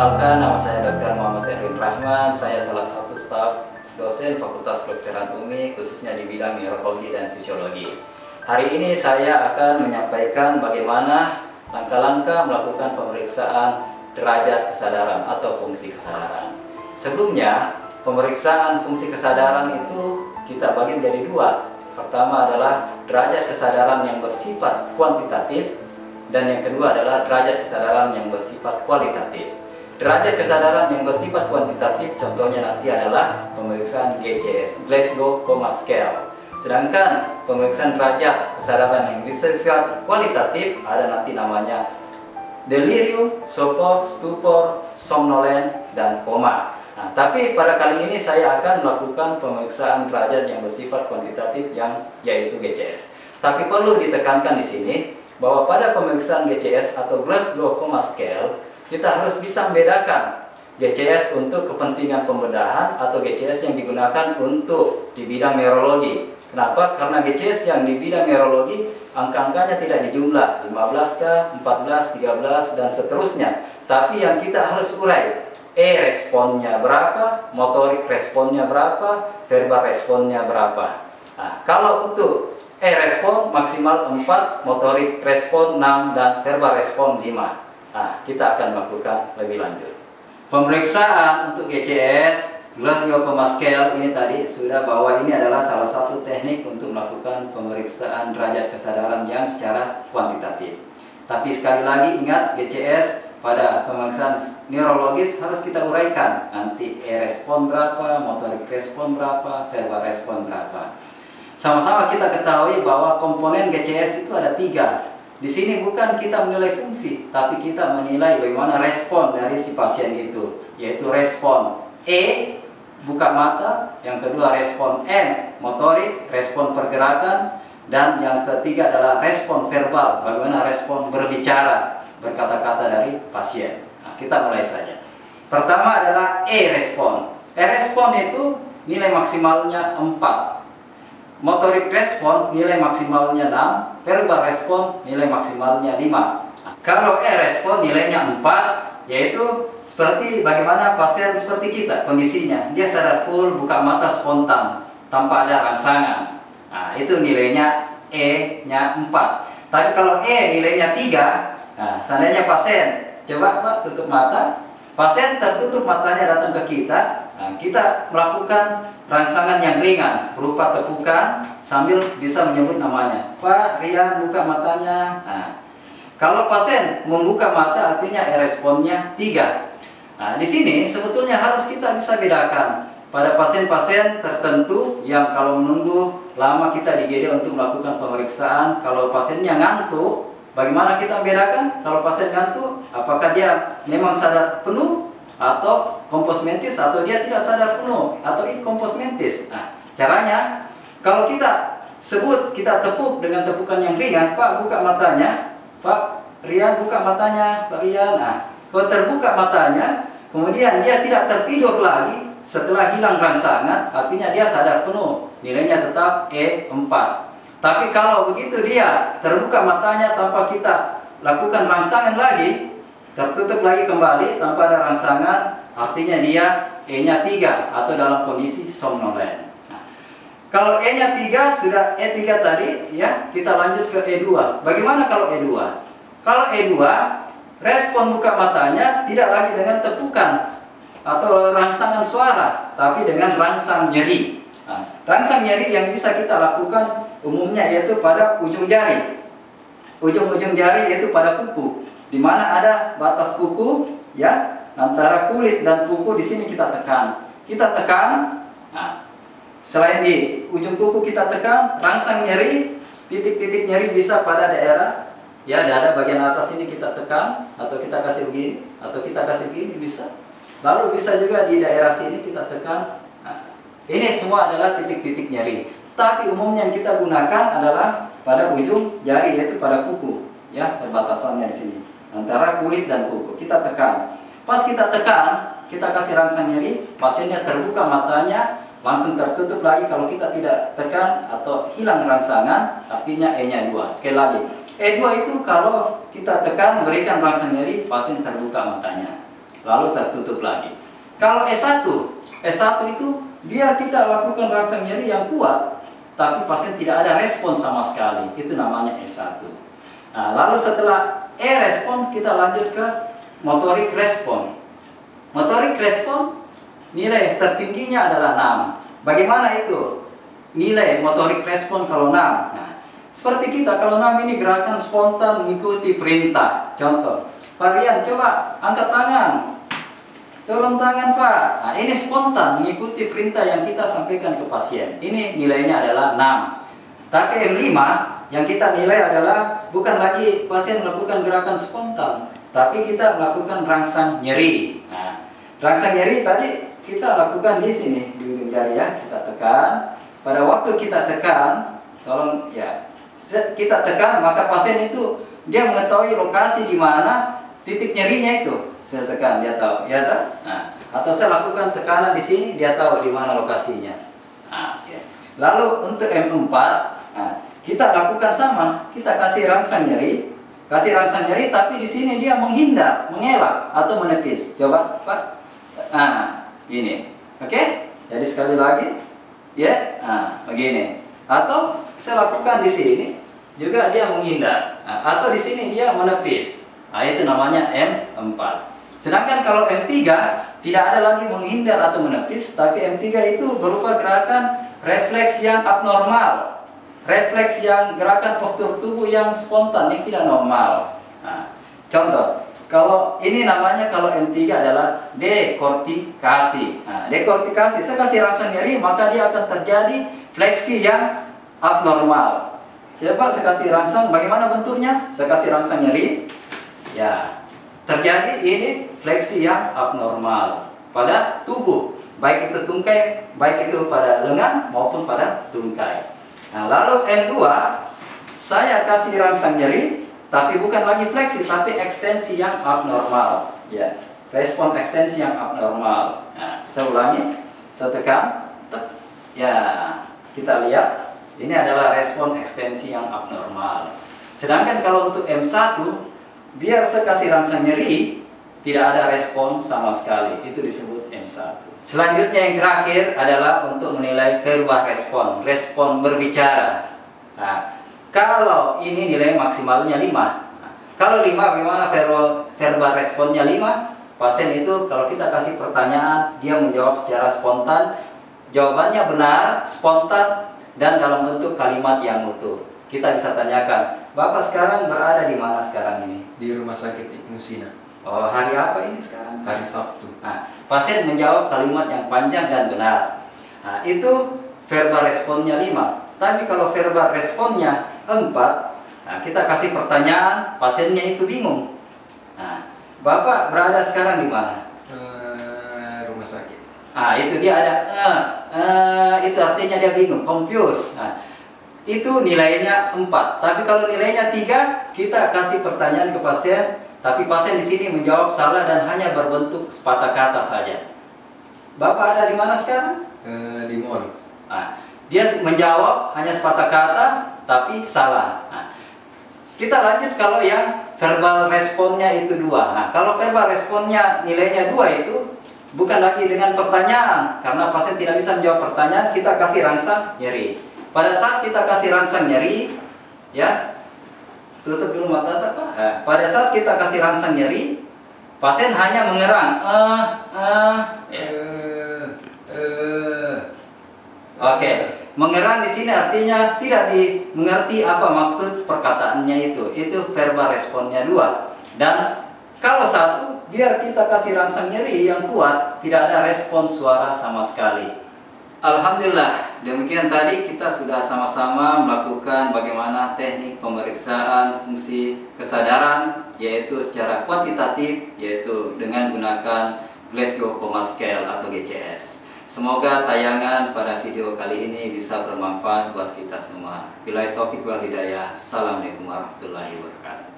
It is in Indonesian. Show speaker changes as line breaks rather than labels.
Perkenalkan, nama saya Dr. Muhammad Erwin Rahman. Saya salah satu staf dosen Fakultas Kedokteran UMI, khususnya di bidang neurologi dan fisiologi. Hari ini saya akan menyampaikan bagaimana langkah-langkah melakukan pemeriksaan derajat kesadaran atau fungsi kesadaran. Sebelumnya, pemeriksaan fungsi kesadaran itu kita bagi menjadi dua. Pertama adalah derajat kesadaran yang bersifat kuantitatif, dan yang kedua adalah derajat kesadaran yang bersifat kualitatif. Derajat kesadaran yang bersifat kuantitatif contohnya nanti adalah pemeriksaan GCS, Glasgow Coma Scale. Sedangkan pemeriksaan derajat kesadaran yang bersifat kualitatif ada nanti namanya delirium, sopor, stupor, somnolen, dan koma. Nah, tapi pada kali ini saya akan melakukan pemeriksaan derajat yang bersifat kuantitatif yaitu GCS. Tapi perlu ditekankan di sini bahwa pada pemeriksaan GCS atau Glasgow Coma Scale kita harus bisa membedakan GCS untuk kepentingan pembedahan atau GCS yang digunakan untuk di bidang neurologi. Kenapa? Karena GCS yang di bidang neurologi angka-angkanya tidak dijumlah 15K, 14, 13 dan seterusnya. Tapi yang kita harus urai responnya berapa, motorik responnya berapa, verbal responnya berapa. Nah, kalau untuk respon maksimal 4, motorik respon 6 dan verbal respon 5. Nah, kita akan melakukan lebih lanjut. Pemeriksaan untuk GCS, Glasgow Coma Scale ini tadi sudah bahwa ini adalah salah satu teknik untuk melakukan pemeriksaan derajat kesadaran yang secara kuantitatif. Tapi sekali lagi ingat, GCS pada pemeriksaan neurologis harus kita uraikan. Nanti respon berapa, motorik respon berapa, verbal respon berapa. Sama-sama kita ketahui bahwa komponen GCS itu ada 3. Di sini bukan kita menilai fungsi, tapi kita menilai bagaimana respon dari si pasien itu, yaitu respon buka mata, yang kedua respon motorik, respon pergerakan, dan yang ketiga adalah respon verbal, bagaimana respon berbicara, berkata-kata dari pasien. Nah, kita mulai saja. Pertama adalah respon. Respon itu nilai maksimalnya 4. Motorik respon nilai maksimalnya 6, verbal respon nilai maksimalnya 5. Nah, kalau respon nilainya 4, yaitu seperti bagaimana pasien seperti kita kondisinya. Dia sadar full, buka mata spontan, tanpa ada rangsangan. Nah, itu nilainya E-nya 4. Tapi kalau nilainya 3, nah, seandainya pasien, coba Pak tutup mata. Pasien tertutup matanya datang ke kita. Nah, kita melakukan rangsangan yang ringan berupa tepukan sambil bisa menyebut namanya. Pak Rian, buka matanya. Nah, kalau pasien membuka mata artinya responnya 3. Nah, di sini sebetulnya harus kita bisa bedakan pada pasien-pasien tertentu yang kalau menunggu lama kita di IGD untuk melakukan pemeriksaan. Kalau pasiennya ngantuk, bagaimana kita membedakan? Kalau pasien ngantuk, apakah dia memang sadar penuh atau kompos mentis, atau dia tidak sadar penuh atau kompos mentis. Nah, caranya kalau kita sebut, kita tepuk dengan tepukan yang ringan, Pak buka matanya, Pak Rian buka matanya, Pak Rian. Nah, kalau terbuka matanya, kemudian dia tidak tertidur lagi setelah hilang rangsangan, artinya dia sadar penuh, nilainya tetap E4. Tapi kalau begitu dia terbuka matanya tanpa kita lakukan rangsangan lagi, tertutup lagi kembali tanpa ada rangsangan, artinya dia E-nya 3 atau dalam kondisi somnolen. Nah, kalau E-nya 3 sudah E3 tadi, ya kita lanjut ke E2. Bagaimana kalau E2? Kalau E2, respon buka matanya tidak lagi dengan tepukan atau rangsangan suara, tapi dengan rangsang nyeri. Nah, rangsang nyeri yang bisa kita lakukan umumnya yaitu pada ujung jari. Ujung-ujung jari yaitu pada kuku, di mana ada batas kuku, ya, antara kulit dan kuku. Di sini kita tekan. Kita tekan. Nah, selain di ujung kuku kita tekan, rangsang nyeri, titik-titik nyeri bisa pada daerah, ya, dada bagian atas ini kita tekan, atau kita kasih begini, atau kita kasih begini bisa. Lalu bisa juga di daerah sini kita tekan. Nah, ini semua adalah titik-titik nyeri. Tapi umumnya yang kita gunakan adalah pada ujung jari, yaitu pada kuku, ya, perbatasannya di sini antara kulit dan kuku. Kita tekan. Pas kita tekan, kita kasih rangsang nyeri, pasiennya terbuka matanya, langsung tertutup lagi. Kalau kita tidak tekan atau hilang rangsangan, artinya E-nya 2. Sekali lagi, E2 itu kalau kita tekan, berikan rangsang nyeri, pasien terbuka matanya. lalu tertutup lagi. Kalau S1 itu biar kita lakukan rangsang nyeri yang kuat, tapi pasien tidak ada respon sama sekali, itu namanya S1. Nah, lalu setelah E respon, kita lanjut ke motorik respon. Motorik respon, nilai tertingginya adalah 6. Bagaimana itu? Nilai motorik respon kalau 6. Nah, seperti kita, kalau 6 ini gerakan spontan mengikuti perintah. Contoh, Pak Rian, coba angkat tangan. Turun tangan, Pak. Nah, ini spontan mengikuti perintah yang kita sampaikan ke pasien. Ini nilainya adalah 6. Tapi M5 yang kita nilai adalah bukan lagi pasien melakukan gerakan spontan, tapi kita melakukan rangsang nyeri. Nah, rangsang nyeri tadi kita lakukan di sini, di ujung jari ya, kita tekan. Pada waktu kita tekan, tolong ya, kita tekan, maka pasien itu dia mengetahui lokasi di mana titik nyerinya itu. Saya tekan, dia tahu, ya tahu. Nah, atau saya lakukan tekanan di sini, dia tahu di mana lokasinya. Nah, okay. Lalu untuk M4, nah, kita lakukan sama, kita kasih rangsang nyeri, tapi di sini dia menghindar, mengelak atau menepis. Coba, Pak. Nah, ini, oke? Jadi sekali lagi, ya, nah, begini. Atau saya lakukan di sini, juga dia menghindar, nah, atau di sini dia menepis. Nah, itu namanya M4. Sedangkan kalau M3 tidak ada lagi menghindar atau menepis, tapi M3 itu berupa gerakan refleks yang abnormal, refleks yang gerakan postur tubuh yang spontan, yang tidak normal. Nah, contoh, kalau ini namanya, kalau M3 adalah dekortikasi. Nah, dekortikasi, saya kasih rangsang nyeri, maka dia akan terjadi fleksi yang abnormal. Coba saya kasih rangsang, bagaimana bentuknya? Saya kasih rangsang nyeri, ya, terjadi ini fleksi yang abnormal pada tubuh, baik itu tungkai, baik itu pada lengan maupun pada tungkai. Nah, lalu M2 saya kasih rangsang nyeri, tapi bukan lagi fleksi, tapi ekstensi yang abnormal, ya, respon ekstensi yang abnormal. Nah, saya ulangi, saya tekan, ya, kita lihat ini adalah respon ekstensi yang abnormal. Sedangkan kalau untuk M1, biar saya kasih rangsang nyeri, tidak ada respon sama sekali, itu disebut M1. Selanjutnya yang terakhir adalah untuk menilai verbal respon, respon berbicara. Nah, kalau ini nilai maksimalnya 5. Nah, kalau 5, bagaimana verbal responnya 5? Pasien itu kalau kita kasih pertanyaan, dia menjawab secara spontan, jawabannya benar, spontan, dan dalam bentuk kalimat yang utuh. Kita bisa tanyakan, Bapak sekarang berada di mana sekarang ini?
Di Rumah Sakit Ibnu Sina.
Oh, hari apa ini sekarang?
Hari Sabtu.
Nah, pasien menjawab kalimat yang panjang dan benar. Nah, itu verbal responnya 5. Tapi kalau verbal responnya 4, nah, kita kasih pertanyaan, pasiennya itu bingung. Nah, Bapak berada sekarang di mana?
Rumah sakit.
Nah, itu dia ada itu artinya dia bingung, confused. Nah, itu nilainya 4. Tapi kalau nilainya 3, kita kasih pertanyaan ke pasien, tapi pasien di sini menjawab salah dan hanya berbentuk sepatah kata saja. Bapak ada di mana sekarang?
Di mall.
Nah, dia menjawab hanya sepatah kata, tapi salah. Nah, kita lanjut kalau yang verbal responnya itu 2. Nah, kalau verbal responnya nilainya 2 itu bukan lagi dengan pertanyaan, karena pasien tidak bisa menjawab pertanyaan, kita kasih rangsang nyeri. Pada saat kita kasih rangsang nyeri, ya, tutup dulu mata, Pak. Pada saat kita kasih rangsang nyeri, pasien hanya mengerang, Oke, mengerang di sini artinya tidak dimengerti apa maksud perkataannya itu. Itu verbal responnya 2. Dan kalau 1, biar kita kasih rangsang nyeri yang kuat, tidak ada respon suara sama sekali. Alhamdulillah, demikian tadi kita sudah sama-sama melakukan bagaimana teknik pemeriksaan fungsi kesadaran, yaitu secara kuantitatif, yaitu dengan gunakan Glasgow Coma Scale atau GCS. Semoga tayangan pada video kali ini bisa bermanfaat buat kita semua. Billahi taufiq wal hidayah. Assalamualaikum warahmatullahi wabarakatuh.